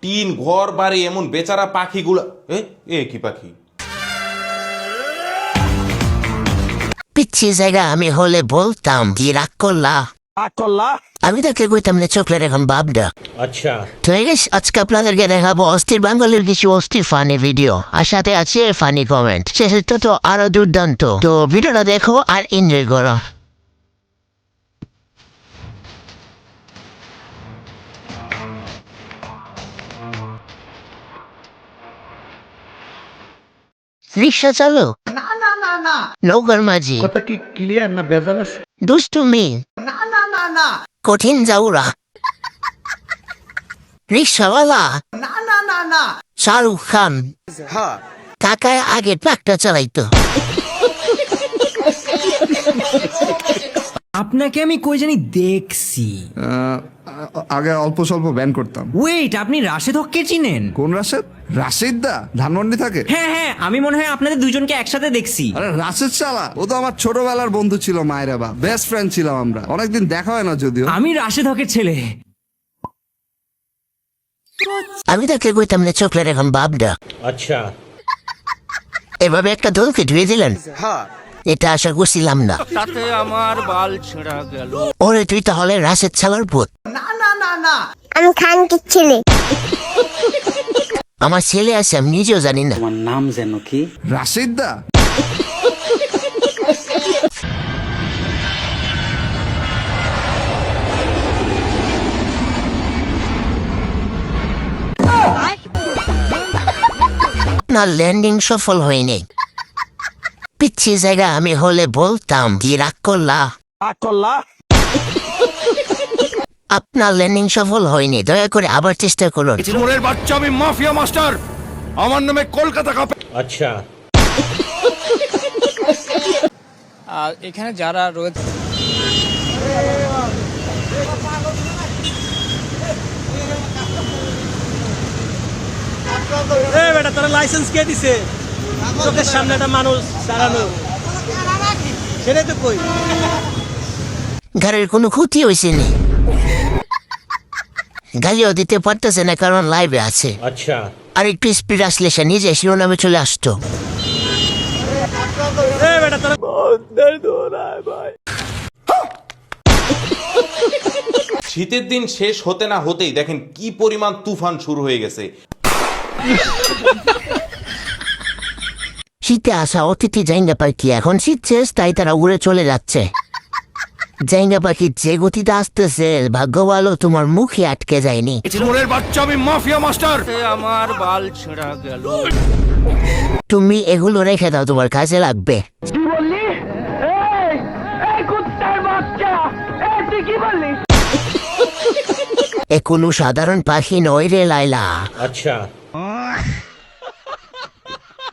Tin ঘর বাড়ি এমন বেচারা পাখিগুলো কি পাখি? পিচ্ছি জায়গা আমি হলে বলতাম কি রাগ করলা আমি তাকে কইতাম না চোখলের এখন বাপডা। আচ্ছা ঠিক আছে, আজকে আপনাদেরকে দেখাবো অস্থির বাঙালির কিছু অস্থির ফানি ভিডিও, আর সাথে আছে ফানি কমেন্ট। শেষেরটা তো আরো দুর্দান্ত। তো ভিডিওটা দেখো আর এনজয় করো। রিক্সা চালো না না না না নৌকার মাঝি কথা কি ক্লিয়ার না বেজাল আছে? দুষ্টুমি না না না না কঠিন জাউরা রিক্সাওয়ালা না না না না শাহরুখ খান কাকায় আগে ট্রাকটা চালাইতো। আপনাকে আমি কই জানি দেখছি। আগে অল্প স্বল্প ব্যান করতাম। ওয়েট, আপনি রাশেদ হককে চিনেন? কোন রাশেদ? রাশেদ দা ধানমন্ডি থাকে? হ্যাঁ হ্যাঁ, আমি মনে হয় আপনাদের দুজনকে একসাথে দেখছি। আরে রাশেদ শালা, ও তো আমার ছোটবেলার বন্ধু ছিল, মায়ের বা বেস্ট ফ্রেন্ড ছিলাম আমরা, অনেকদিন দেখা হয় না যদিও। আমি রাশেদ হকের ছেলে। আমি তাকে কইতাম না চোখলের এখন বাপডা। আচ্ছা এভাবে একটা দলকে ধুয়ে দিলেন, এটা আশা করছিলাম না। তাতে আমার বাল ছেঁড়া গেল। ওরে তুই তাহলে রাশেদ ছালার পুত। না না না না আমি খানকির ছেলে। আমার ছেলে আছে আমি নিজেও জানি না। তোমার নাম যেন কি? রাশেদ দা না, ল্যান্ডিং সফল হয়নি। পিচ্ছি জায়গা আমি হলে বলতাম কি রাগ করলা আপনার ল্যান্ডিং সফল হয়নি, দয়া করে আবার চেষ্টা করুন। চোরের বাচ্চা, আমি মাফিয়া মাস্টার, আমার নামে কলকাতা কাপে। আচ্ছা এখানে যারা রয়েছে বেটা, তোরা লাইসেন্স কে দিছে? চোখের সামনে একটা মানুষ চালানো, সেটাই তো কই। গাড়ির কোনো ক্ষতি হয়েছে নি, গালিও দিতে পারতেছে না কারণ লাইভে আছে। আচ্ছা আর একটু স্পিড আসলে সে নিজে শিরোনামে চলে আসতো। বেটা তোরা শীতের দিন শেষ হতে না হতেই দেখেন কি পরিমাণ তুফান শুরু হয়ে গেছে। শীতে আসা অতিথি জাইঙ্গা পাখি এখন শীত শেষ, তাই তারা উড়ে চলে যাচ্ছে। জাইঙ্গা পাখি যে গতিতে আসতেছে, ভাগ্য ভালো তোমার মুখে আটকে যায়নি। চোরের বাচ্চা, আমি মাফিয়া মাস্টার। আমার বাল ছেঁড়া গেল। তুমি এগুলো রেখে দাও, তোমার কাজে লাগবে। কি বললি? এই কুত্তার বাচ্চা, তুই কি বললি? এ কোনো সাধারণ পাখি নয় রে লাইলা। আচ্ছা